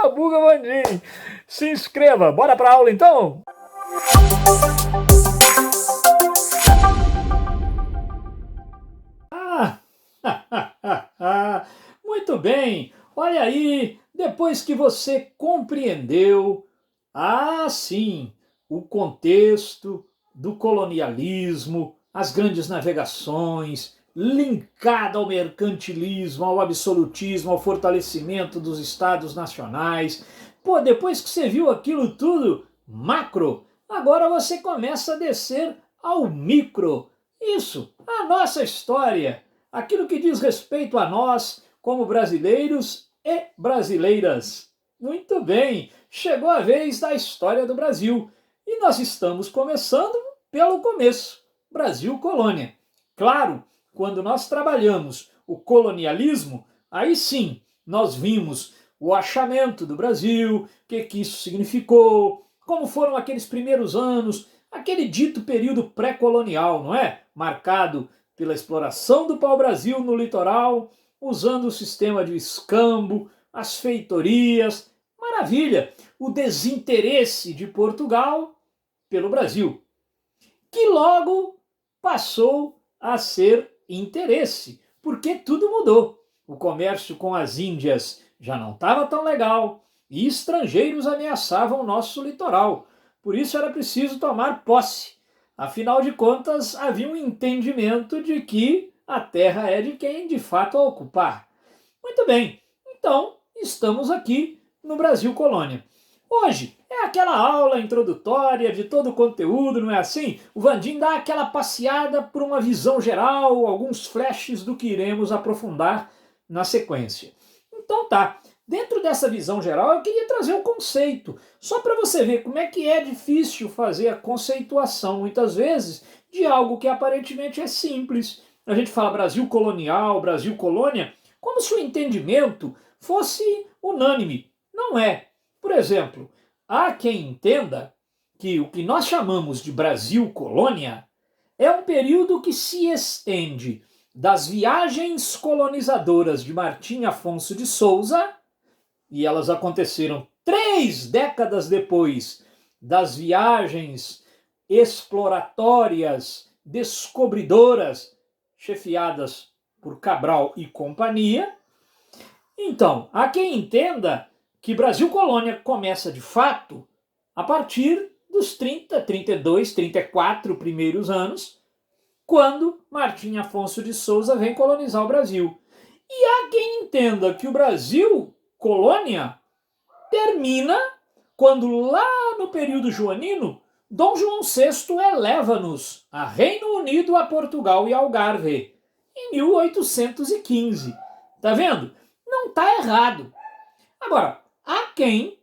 Buga Bandim. Se inscreva. Bora pra aula então? Muito bem. Olha aí, depois que você compreendeu, sim, o contexto do colonialismo, as grandes navegações, linkado ao mercantilismo, ao absolutismo, ao fortalecimento dos estados nacionais. Pô, depois que você viu aquilo tudo, macro, agora você começa a descer ao micro. Isso, a nossa história, aquilo que diz respeito a nós como brasileiros e brasileiras. Muito bem, chegou a vez da história do Brasil e nós estamos começando pelo começo, Brasil Colônia. Claro, quando nós trabalhamos o colonialismo, aí sim nós vimos o achamento do Brasil, o que isso significou, como foram aqueles primeiros anos, aquele dito período pré-colonial, não é? Marcado pela exploração do pau-brasil no litoral, usando o sistema de escambo, as feitorias, maravilha, o desinteresse de Portugal pelo Brasil, que logo passou a ser interesse, porque tudo mudou. O comércio com as Índias já não estava tão legal e estrangeiros ameaçavam o nosso litoral. Por isso era preciso tomar posse. Afinal de contas, havia um entendimento de que a terra é de quem de fato a ocupar. Muito bem, então estamos aqui no Brasil Colônia. Hoje é aquela aula introdutória de todo o conteúdo, não é assim? O Vandim dá aquela passeada por uma visão geral, alguns flashes do que iremos aprofundar na sequência. Então tá, dentro dessa visão geral eu queria trazer um conceito, só para você ver como é que é difícil fazer a conceituação, muitas vezes, de algo que aparentemente é simples. A gente fala Brasil colonial, Brasil colônia, como se o entendimento fosse unânime. Não é. Por exemplo, há quem entenda que o que nós chamamos de Brasil colônia é um período que se estende das viagens colonizadoras de Martim Afonso de Souza, e elas aconteceram 3 décadas depois das viagens exploratórias, descobridoras, chefiadas por Cabral e companhia. Então, há quem entenda que Brasil Colônia começa de fato a partir dos 30, 32, 34 primeiros anos, quando Martim Afonso de Souza vem colonizar o Brasil. E há quem entenda que o Brasil Colônia termina quando lá no período joanino, Dom João VI eleva-nos a Reino Unido, a Portugal e Algarve, em 1815. Tá vendo? Não tá errado. Agora, há quem,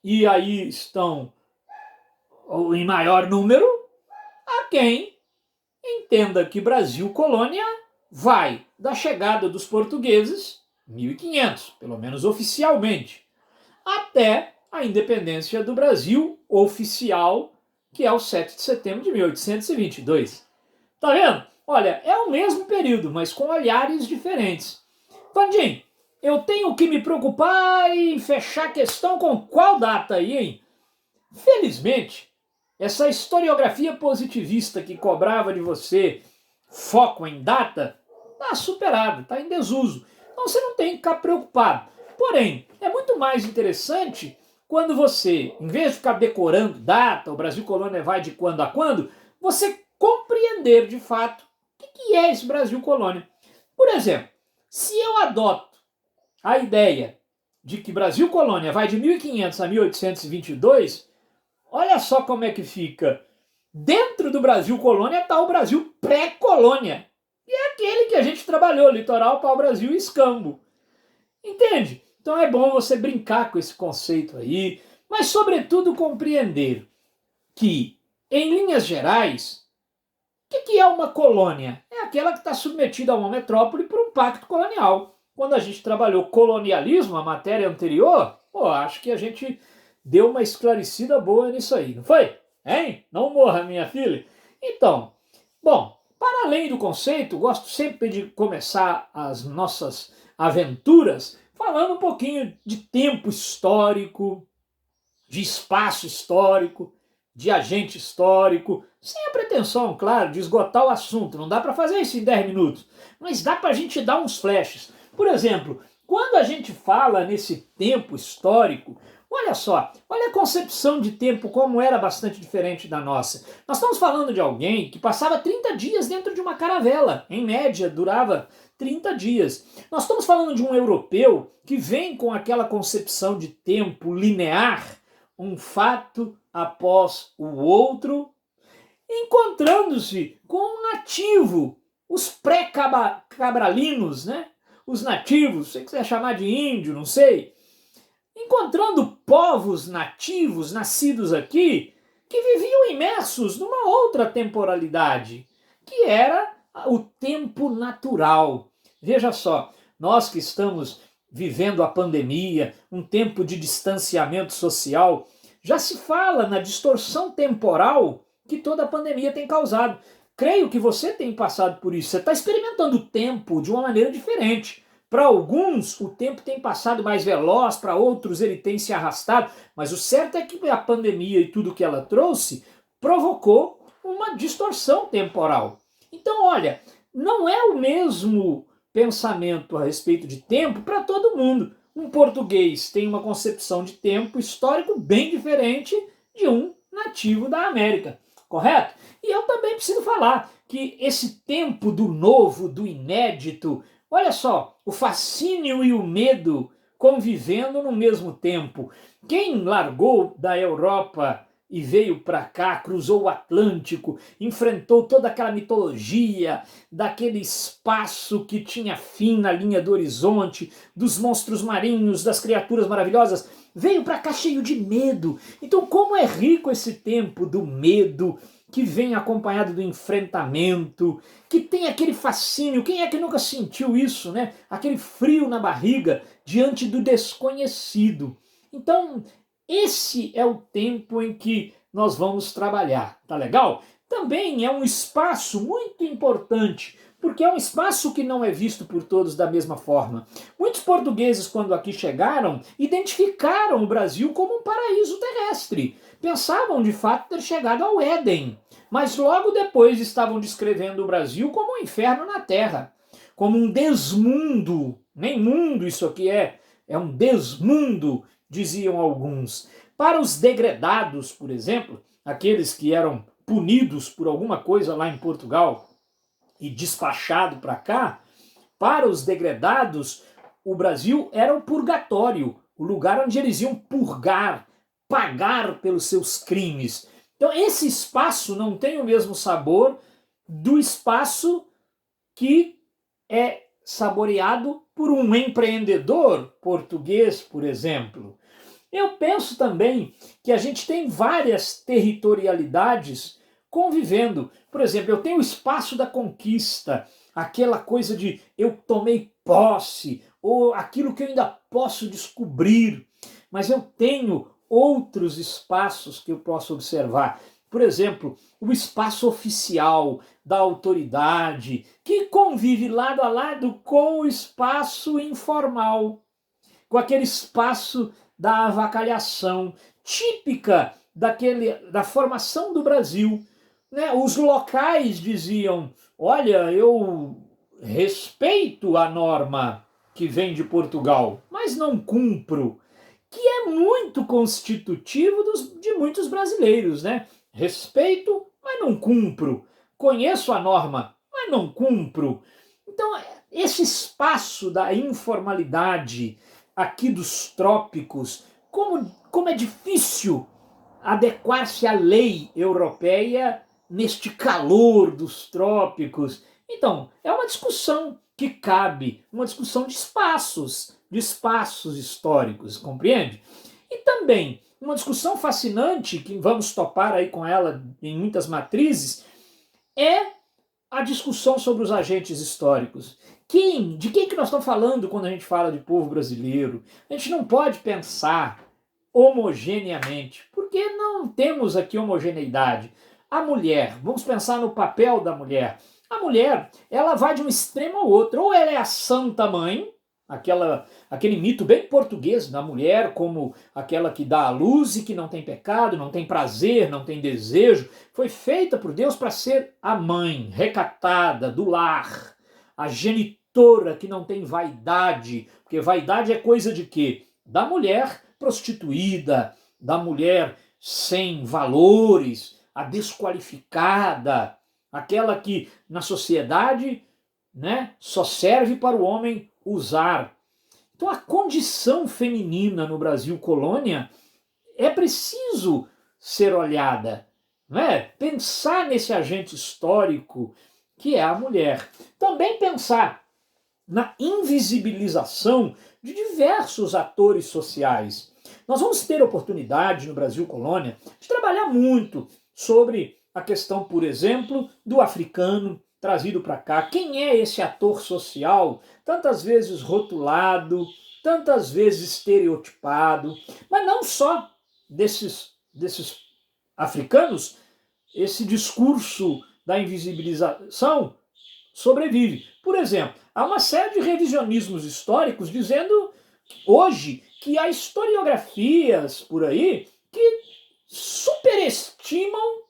e aí estão em maior número, há quem entenda que Brasil Colônia vai da chegada dos portugueses, 1500, pelo menos oficialmente, até a independência do Brasil oficial, que é o 7 de setembro de 1822. Tá vendo? Olha, é o mesmo período, mas com olhares diferentes. Vandim, eu tenho que me preocupar em fechar a questão com qual data aí, hein? Felizmente, essa historiografia positivista que cobrava de você foco em data, está superada, está em desuso. Então você não tem que ficar preocupado. Porém, é muito mais interessante quando você, em vez de ficar decorando data, o Brasil Colônia vai de quando a quando, você compreender de fato o que é esse Brasil Colônia. Por exemplo, se eu adoto a ideia de que Brasil Colônia vai de 1500 a 1822, olha só como é que fica. Dentro do Brasil Colônia está o Brasil pré-colônia. E é aquele que a gente trabalhou, litoral, pau-brasil e escambo. Entende? Então é bom você brincar com esse conceito aí, mas sobretudo compreender que, em linhas gerais, o que é uma colônia? É aquela que está submetida a uma metrópole por um pacto colonial. Quando a gente trabalhou colonialismo, a matéria anterior, acho que a gente deu uma esclarecida boa nisso aí, não foi? Hein? Não morra, minha filha. Então, bom, para além do conceito, gosto sempre de começar as nossas aventuras falando um pouquinho de tempo histórico, de espaço histórico, de agente histórico, sem a pretensão, claro, de esgotar o assunto. Não dá para fazer isso em 10 minutos, mas dá para a gente dar uns flashes. Por exemplo, quando a gente fala nesse tempo histórico, olha só, olha a concepção de tempo como era bastante diferente da nossa. Nós estamos falando de alguém que passava 30 dias dentro de uma caravela, em média durava 30 dias. Nós estamos falando de um europeu que vem com aquela concepção de tempo linear, um fato após o outro, encontrando-se com um nativo, os pré-cabralinos, né? Os nativos, se você quiser chamar de índio, não sei, encontrando povos nativos nascidos aqui que viviam imersos numa outra temporalidade, que era o tempo natural. Veja só, nós que estamos vivendo a pandemia, um tempo de distanciamento social, já se fala na distorção temporal que toda a pandemia tem causado. Creio que você tem passado por isso. Você está experimentando o tempo de uma maneira diferente. Para alguns, o tempo tem passado mais veloz, para outros ele tem se arrastado, mas o certo é que a pandemia e tudo que ela trouxe provocou uma distorção temporal. Então, olha, não é o mesmo pensamento a respeito de tempo para todo mundo. Um português tem uma concepção de tempo histórico bem diferente de um nativo da América, correto? E eu também preciso falar que esse tempo do novo, do inédito, olha só, o fascínio e o medo convivendo no mesmo tempo. Quem largou da Europa e veio para cá, cruzou o Atlântico, enfrentou toda aquela mitologia, daquele espaço que tinha fim na linha do horizonte, dos monstros marinhos, das criaturas maravilhosas, veio para cá cheio de medo. Então, como é rico esse tempo do medo, que vem acompanhado do enfrentamento, que tem aquele fascínio. Quem é que nunca sentiu isso, né? Aquele frio na barriga diante do desconhecido. Então, esse é o tempo em que nós vamos trabalhar, tá legal? Também é um espaço muito importante, porque é um espaço que não é visto por todos da mesma forma. Muitos portugueses, quando aqui chegaram, identificaram o Brasil como um paraíso terrestre. Pensavam, de fato, ter chegado ao Éden, mas logo depois estavam descrevendo o Brasil como um inferno na Terra, como um desmundo. Nem mundo isso aqui é um desmundo, diziam alguns. Para os degredados, por exemplo, aqueles que eram punidos por alguma coisa lá em Portugal e despachado para cá, para os degredados, o Brasil era o purgatório, o lugar onde eles iam purgar, pagar pelos seus crimes. Então esse espaço não tem o mesmo sabor do espaço que é saboreado por um empreendedor português, por exemplo. Eu penso também que a gente tem várias territorialidades convivendo. Por exemplo, eu tenho o espaço da conquista, aquela coisa de eu tomei posse, ou aquilo que eu ainda posso descobrir, mas eu tenho outros espaços que eu posso observar. Por exemplo, o espaço oficial da autoridade, que convive lado a lado com o espaço informal, com aquele espaço da avacalhação, típica da formação do Brasil. Né? Os locais diziam, olha, eu respeito a norma que vem de Portugal, mas não cumpro, que é muito constitutivo de muitos brasileiros, né? Respeito, mas não cumpro. Conheço a norma, mas não cumpro. Então, esse espaço da informalidade aqui dos trópicos, como é difícil adequar-se à lei europeia neste calor dos trópicos. Então, é uma discussão que cabe, uma discussão de espaços históricos, compreende? E também uma discussão fascinante, que vamos topar aí com ela em muitas matrizes, é a discussão sobre os agentes históricos. De quem que nós estamos falando quando a gente fala de povo brasileiro? A gente não pode pensar homogeneamente, porque não temos aqui homogeneidade. A mulher, vamos pensar no papel da mulher. A mulher, ela vai de um extremo ao outro. Ou ela é a santa mãe, aquele mito bem português da mulher como aquela que dá à luz e que não tem pecado, não tem prazer, não tem desejo. Foi feita por Deus para ser a mãe recatada do lar, a genitora que não tem vaidade, porque vaidade é coisa de quê? Da mulher prostituída, da mulher sem valores, a desqualificada, aquela que na sociedade, né, só serve para o homem usar. Então a condição feminina no Brasil colônia é preciso ser olhada, né? Pensar nesse agente histórico que é a mulher. Também pensar na invisibilização de diversos atores sociais. Nós vamos ter oportunidade no Brasil colônia de trabalhar muito sobre a questão, por exemplo, do africano trazido para cá. Quem é esse ator social, tantas vezes rotulado, tantas vezes estereotipado, mas não só desses africanos, esse discurso da invisibilização sobrevive. Por exemplo, há uma série de revisionismos históricos dizendo hoje que há historiografias por aí que superestimam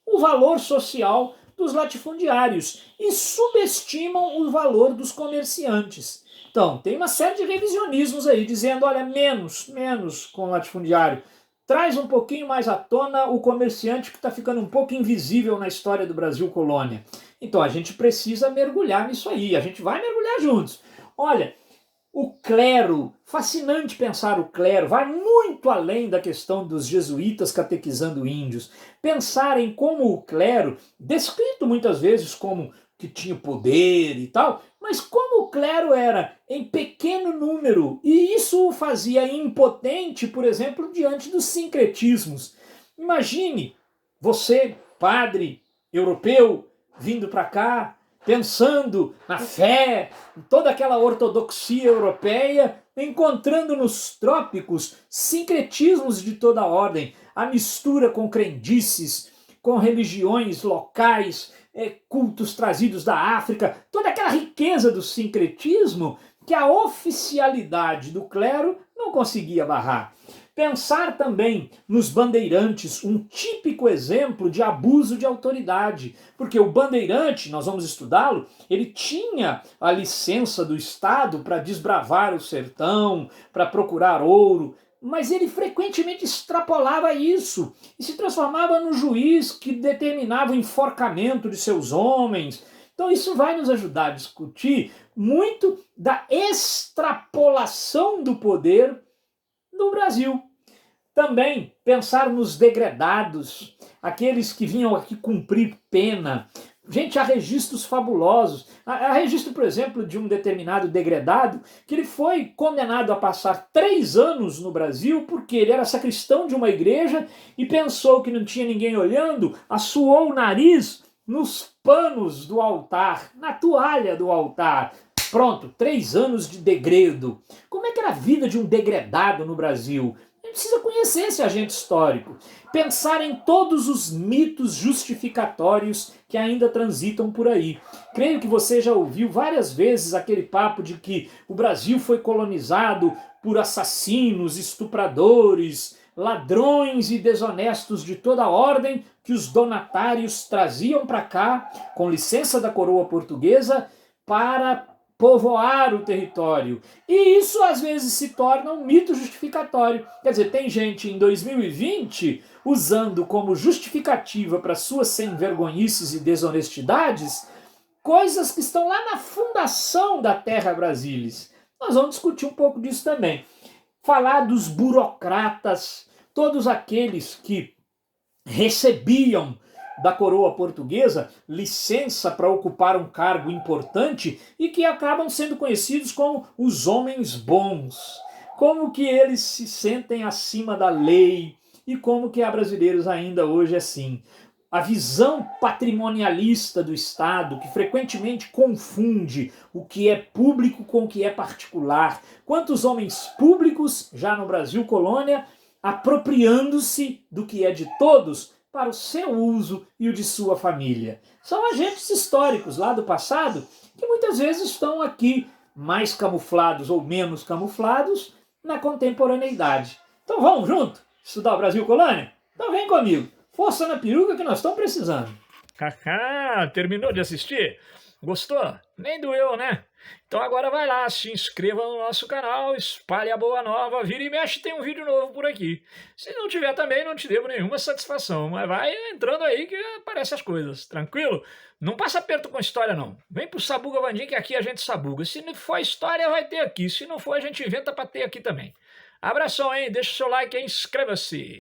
o valor social dos latifundiários e subestimam o valor dos comerciantes. Então, tem uma série de revisionismos aí dizendo, olha, menos com o latifundiário. Traz um pouquinho mais à tona o comerciante que está ficando um pouco invisível na história do Brasil colônia. Então a gente precisa mergulhar nisso aí, a gente vai mergulhar juntos. Olha, o clero, fascinante pensar o clero, vai muito além da questão dos jesuítas catequizando índios. Pensar em como o clero, descrito muitas vezes como que tinha poder e tal, mas como o clero era em pequeno número, e isso o fazia impotente, por exemplo, diante dos sincretismos. Imagine você, padre europeu, vindo para cá, pensando na fé, em toda aquela ortodoxia europeia, encontrando nos trópicos sincretismos de toda ordem, a mistura com crendices, com religiões locais, cultos trazidos da África, toda aquela riqueza do sincretismo que a oficialidade do clero não conseguia barrar. Pensar também nos bandeirantes, um típico exemplo de abuso de autoridade, porque o bandeirante, nós vamos estudá-lo, ele tinha a licença do Estado para desbravar o sertão, para procurar ouro, mas ele frequentemente extrapolava isso e se transformava no juiz que determinava o enforcamento de seus homens. Então isso vai nos ajudar a discutir muito da extrapolação do poder no Brasil. Também pensar nos degredados, aqueles que vinham aqui cumprir pena. Gente, há registros fabulosos. Há registro, por exemplo, de um determinado degredado que ele foi condenado a passar 3 anos no Brasil porque ele era sacristão de uma igreja e pensou que não tinha ninguém olhando, assoou o nariz nos panos do altar, na toalha do altar. Pronto, 3 anos de degredo. Como é que era a vida de um degredado no Brasil? Precisa conhecer esse agente histórico, pensar em todos os mitos justificatórios que ainda transitam por aí. Creio que você já ouviu várias vezes aquele papo de que o Brasil foi colonizado por assassinos, estupradores, ladrões e desonestos de toda ordem que os donatários traziam para cá, com licença da coroa portuguesa, para povoar o território. E isso às vezes se torna um mito justificatório. Quer dizer, tem gente em 2020 usando como justificativa para suas sem-vergonhices e desonestidades coisas que estão lá na fundação da Terra Brasilis. Nós vamos discutir um pouco disso também. Falar dos burocratas, todos aqueles que recebiam da coroa portuguesa licença para ocupar um cargo importante e que acabam sendo conhecidos como os homens bons. Como que eles se sentem acima da lei e como que há brasileiros ainda hoje assim. A visão patrimonialista do Estado, que frequentemente confunde o que é público com o que é particular. Quantos homens públicos, já no Brasil colônia, apropriando-se do que é de todos para o seu uso e o de sua família. São agentes históricos lá do passado que muitas vezes estão aqui mais camuflados ou menos camuflados, na contemporaneidade. Então vamos junto estudar o Brasil Colônia? Então vem comigo. Força na peruca que nós estamos precisando. Haha, terminou de assistir? Gostou? Nem doeu, né? Então agora vai lá, se inscreva no nosso canal, espalhe a boa nova, vira e mexe, tem um vídeo novo por aqui. Se não tiver também, não te devo nenhuma satisfação, mas vai entrando aí que aparecem as coisas, tranquilo? Não passa aperto com história não. Vem pro Sabuga Vandim que aqui a gente sabuga. Se não for história, vai ter aqui. Se não for, a gente inventa pra ter aqui também. Abração, hein? Deixa o seu like e inscreva-se.